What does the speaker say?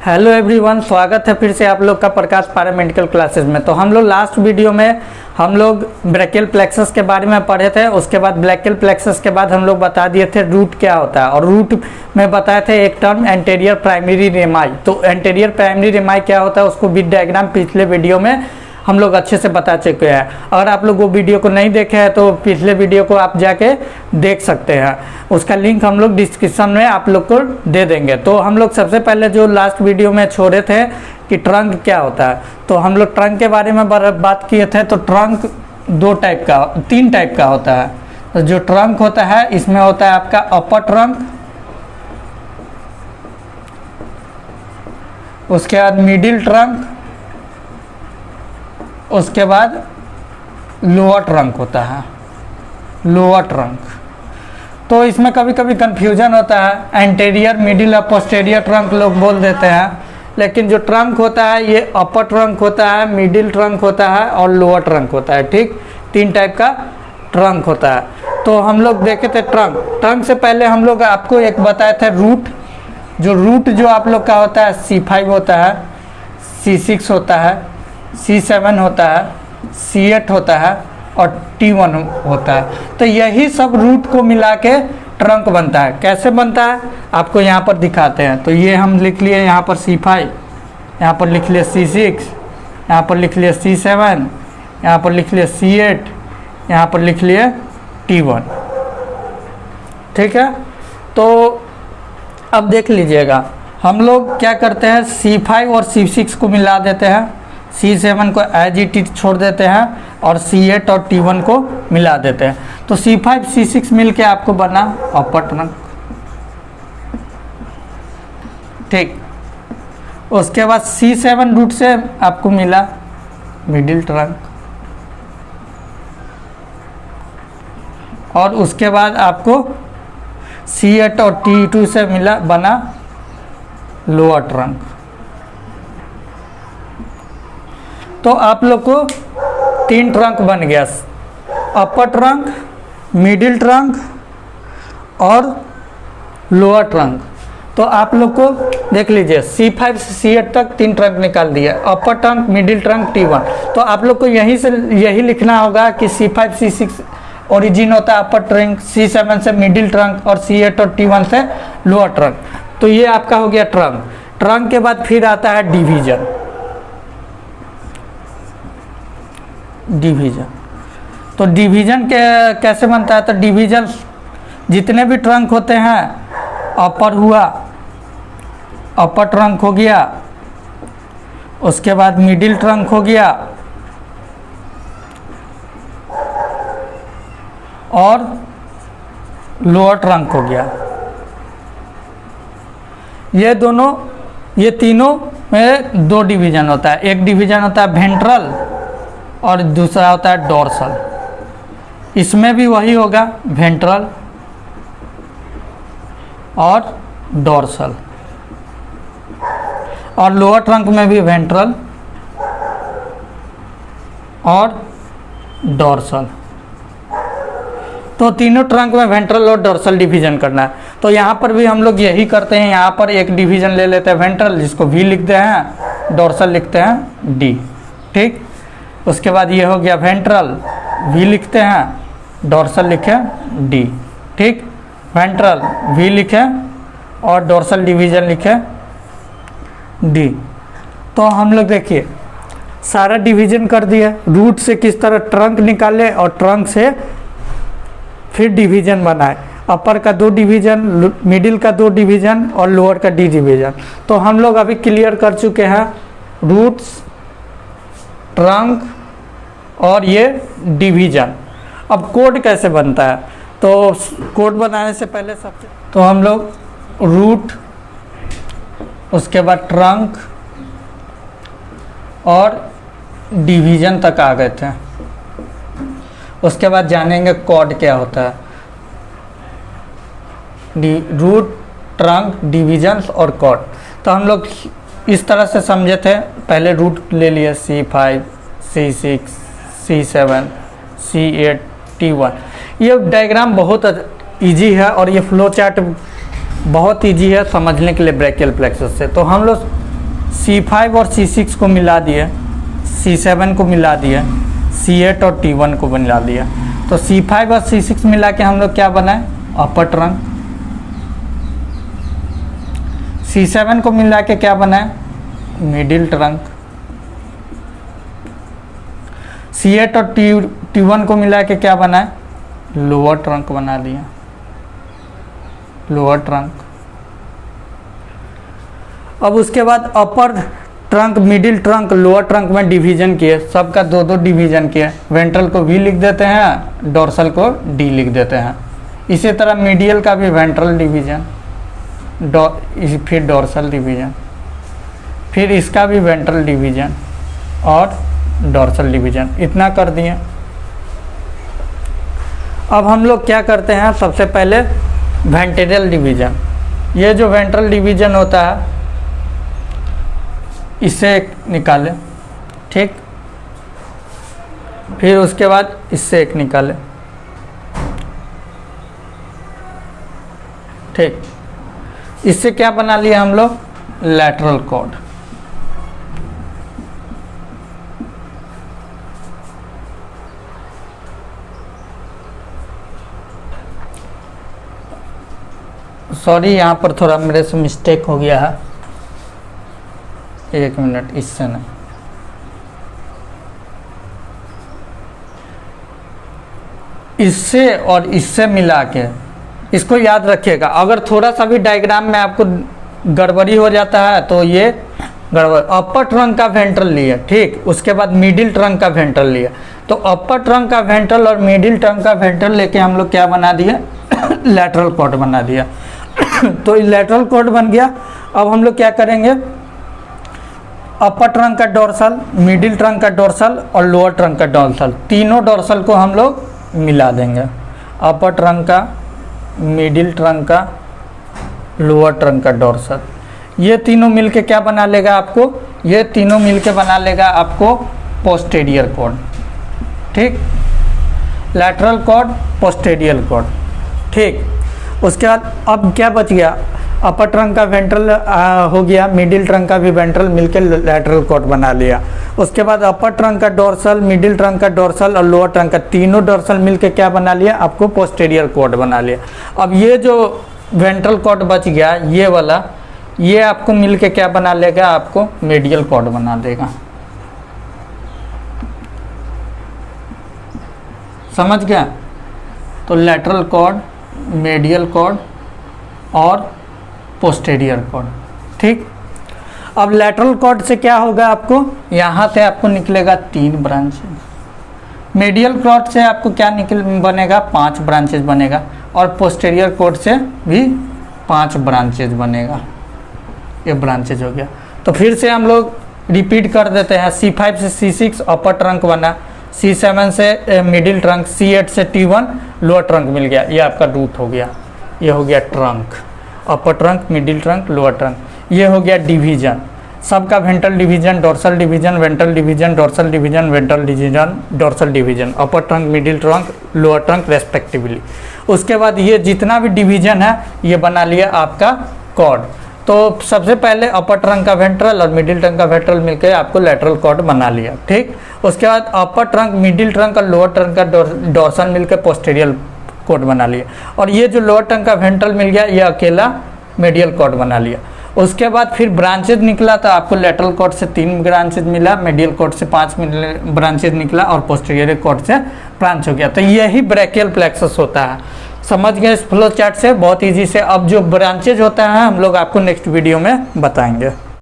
Hello everyone, स्वागत है फिर से आप लोग का प्रकाश पैरामेडिकल क्लासेस में। तो हम लोग लास्ट वीडियो में हम लोग ब्रैकियल प्लेक्सस के बारे में पढ़े थे। उसके बाद ब्रैकियल प्लेक्सस के बाद हम लोग बता दिए थे रूट क्या होता है, और रूट में बताए थे एक टर्म एंटीरियर प्राइमरी रेमाई। तो एंटीरियर प्राइमरी रेमाई क्या होता है उसको विद डायग्राम पिछले वीडियो में हम लोग अच्छे से बता चुके हैं। अगर आप लोग वो वीडियो को नहीं देखे हैं तो पिछले वीडियो को आप जाके देख सकते हैं, उसका लिंक हम लोग डिस्क्रिप्शन में आप लोग को दे देंगे। तो हम लोग सबसे पहले जो लास्ट वीडियो में छोड़े थे कि ट्रंक क्या होता है, तो हम लोग ट्रंक के बारे में बात किए थे। तो ट्रंक तीन टाइप का होता है। तो जो ट्रंक होता है इसमें होता है आपका अपर ट्रंक, उसके बाद मिडिल ट्रंक, उसके बाद लोअर ट्रंक होता है, लोअर ट्रंक। तो इसमें कभी कभी कंफ्यूजन होता है, एंटीरियर मिडिल और पोस्टीरियर ट्रंक लोग बोल देते हैं, लेकिन जो ट्रंक होता है ये अपर ट्रंक होता है, मिडिल ट्रंक होता है और लोअर ट्रंक होता है। ठीक, तीन टाइप का ट्रंक होता है। तो हम लोग देखे थे ट्रंक से पहले हम लोग आपको एक बताए थे रूट। रूट जो आप लोग का होता है C5 होता है, C6 होता है, C7 होता है, C8 होता है और T1 होता है। तो यही सब रूट को मिला के ट्रंक बनता है। कैसे बनता है आपको यहाँ पर दिखाते हैं। तो ये हम लिख लिए यहाँ पर C5, यहाँ पर लिख लिए C6, यहाँ पर लिख लिए C7, यहाँ पर लिख लिए C8, यहाँ पर लिख लिए T1। ठीक है, तो अब देख लीजिएगा, हम लोग क्या करते हैं C5 और C6 को मिला देते हैं, C7 को एज इट इज छोड़ देते हैं और C8 और T1 को मिला देते हैं। तो C5 C6 मिल के आपको बना अपर ट्रंक। ठीक, उसके बाद C7 रूट से आपको मिला मिडिल ट्रंक, और उसके बाद आपको C8 और T2 से मिला बना लोअर ट्रंक। तो आप लोग को तीन ट्रंक बन गया, अपर ट्रंक, मिडिल ट्रंक और लोअर ट्रंक। तो आप लोग को देख लीजिए C5 से C8 तक तीन ट्रंक निकाल दिया, अपर ट्रंक, मिडिल ट्रंक, T1। तो आप लोग को यही लिखना होगा कि C5 C6 ओरिजिन होता है अपर ट्रंक, C7 से मिडिल ट्रंक और C8 और T1 से लोअर ट्रंक। तो ये आपका हो गया ट्रंक। ट्रंक के बाद फिर आता है डिवीजन। तो डिवीजन कैसे बनता है। तो डिवीजन जितने भी ट्रंक होते हैं, अपर हुआ, अपर ट्रंक हो गया, उसके बाद मिडिल ट्रंक हो गया और लोअर ट्रंक हो गया। ये तीनों में दो डिवीजन होता है। एक डिवीजन होता है वेंट्रल और दूसरा होता है डोर्सल। इसमें भी वही होगा, वेंट्रल और डोर्सल। और लोअर ट्रंक में भी वेंट्रल और डोर्सल। तो तीनों ट्रंक में वेंट्रल और डोर्सल डिवीजन करना है। तो यहाँ पर भी हम लोग यही करते हैं। यहाँ पर एक डिवीजन ले लेते हैं वेंट्रल, जिसको V लिखते हैं, डोर्सल लिखते हैं D। ठीक, उसके बाद ये हो गया वेंट्रल, V लिखते हैं, डोर्सल लिखे D। ठीक, वेंट्रल V लिखे और डोर्सल डिवीजन लिखे D। तो हम लोग देखिए सारा डिवीजन कर दिया। रूट से किस तरह ट्रंक निकाले और ट्रंक से फिर डिवीजन बनाए। अपर का 2 डिवीजन, मिडिल का 2 डिवीजन और लोअर का D डिवीजन। तो हम लोग अभी क्लियर कर चुके हैं रूट्स, ट्रंक और ये डिवीजन। अब कोड कैसे बनता है। तो कोड बनाने से पहले तो हम लोग रूट, उसके बाद ट्रंक और डिवीजन तक आ गए थे। उसके बाद जानेंगे कोड क्या होता है। रूट, ट्रंक, डिवीजन और कोड। तो हम लोग इस तरह से समझे थे। पहले रूट ले लिए C5, C6, C7, C8, T1। ये डायग्राम बहुत इजी है और ये फ्लो चार्ट बहुत ईजी है समझने के लिए ब्रैकियल प्लेक्सस से। तो हम लोग C5 और C6 को मिला दिए, C7 को मिला दिए, C8 और T1 को मिला दिया। तो C5 और C6 मिला के हम लोग क्या बनाए, अपर ट्रंक। C7 को मिला के क्या बनाए, मिडिल ट्रंक। C8 और T1 को मिला के क्या बनाए, लोअर ट्रंक बना दिया, लोअर ट्रंक। अब उसके बाद अपर trunk, middle trunk, lower trunk में डिवीजन किए, सबका दो दो डिवीजन किए। वेंट्रल को V लिख देते हैं, डोर्सल को D लिख देते हैं। इसी तरह मीडियल का भी वेंट्रल डिवीजन, फिर डोर्सल डिवीजन, फिर इसका भी वेंट्रल डिवीजन और डोर्सल डिवीजन। इतना कर दिए। अब हम लोग क्या करते हैं, सबसे पहले वेंट्रल डिवीजन। ये जो वेंट्रल डिवीजन होता है इससे एक निकालें, ठीक। फिर उसके बाद इससे एक निकालें, ठीक। इससे क्या बना लिया हम लोग, लैटरल कॉर्ड। सॉरी, यहाँ पर थोड़ा मेरे से मिस्टेक हो गया है, एक मिनट, इससे नहीं, इससे और इससे मिला के, इसको याद रखिएगा। अगर थोड़ा सा भी डायग्राम में आपको गड़बड़ी हो जाता है तो ये गड़बड़। अपर ट्रंक का वेंट्रल लिया, ठीक, उसके बाद मिडिल ट्रंक का वेंट्रल लिया। तो अपर ट्रंक का वेंट्रल और मिडिल ट्रंक का वेंट्रल लेके हम लोग क्या बना दिया, लैटरल कॉर्ड बना दिया। तो लैटरल कॉर्ड बन गया। अब हम लोग क्या करेंगे, अपर ट्रंक का डोर्सल, मिडिल ट्रंक का डोर्सल और लोअर ट्रंक का डोर्सल, तीनों डोर्सल को हम लोग मिला देंगे। अपर ट्रंक का, मिडिल ट्रंक का, लोअर ट्रंक का डोर्सल, ये तीनों मिलके क्या बना लेगा आपको, ये तीनों मिलके बना लेगा आपको पोस्टेरियर कॉर्ड, ठीक। लैटरल कॉर्ड, पोस्टेरियर कॉर्ड, ठीक। उसके बाद अब क्या बच गया, अपर ट्रंक का वेंट्रल हो गया, मिडिल ट्रंक का भी वेंट्रल मिलकर लैटरल कॉर्ड बना लिया। उसके बाद अपर ट्रंक का डोर्सल, मिडिल ट्रंक का डोर्सल और लोअर ट्रंक का तीनों डोर्सल मिलकर क्या बना लिया, आपको पोस्टेरियर कॉर्ड बना लिया। अब ये जो वेंट्रल कॉर्ड बच गया, ये वाला, ये आपको मिलके क्या बना लेगा, आपको मेडियल कॉर्ड बना देगा। समझ गया। तो लैटरल कॉर्ड, मेडियल कॉर्ड और पोस्टेरियर कॉर्ड, ठीक। अब लैटरल कॉर्ड से क्या होगा, आपको यहाँ से आपको निकलेगा 3 ब्रांचेज। मेडियल कॉर्ड से आपको क्या बनेगा, 5 ब्रांचेज बनेगा। और पोस्टेरियर कॉर्ड से भी 5 ब्रांचेज बनेगा। ये ब्रांचेज हो गया। तो फिर से हम लोग रिपीट कर देते हैं। C5 से C6 अपर ट्रंक बना, C7 से मिडिल ट्रंक, C8 से T1 लोअर ट्रंक मिल गया। ये आपका रूट हो गया। ये हो गया ट्रंक, अपर trunk, middle trunk, lower trunk. ये हो गया डिवीजन, सबका ventral division, dorsal division, ventral division, dorsal division, ventral division, dorsal division, अपर trunk, middle trunk, lower trunk respectively. उसके बाद ये जितना भी डिवीजन है ये बना लिया आपका कॉर्ड। तो सबसे पहले अपर ट्रंक का वेंट्रल और मिडिल ट्रंक का वेंट्रल मिलकर आपको लैटरल कॉर्ड बना लिया, ठीक। उसके बाद अपर ट्रंक, मिडिल ट्रंक और लोअर ट्रंक का डोर्सल मिलकर पोस्टेरियर कॉर्ड बना लिया। और ये जो लोअर ट्रंक का वेंट्रल मिल गया, ये अकेला मेडियल कॉर्ड बना लिया। उसके बाद फिर ब्रांचेज निकला, तो आपको लैटरल कॉर्ड से 3 ब्रांचेज मिला, मेडियल कॉर्ड से 5 ब्रांचेज निकला और पोस्टीरियर कॉर्ड से ब्रांच हो गया। तो यही ब्रैकियल प्लेक्सस होता है। समझ गए इस फ्लो चार्ट से बहुत इजी से। अब जो ब्रांचेज होता है हम लोग आपको नेक्स्ट वीडियो में बताएंगे।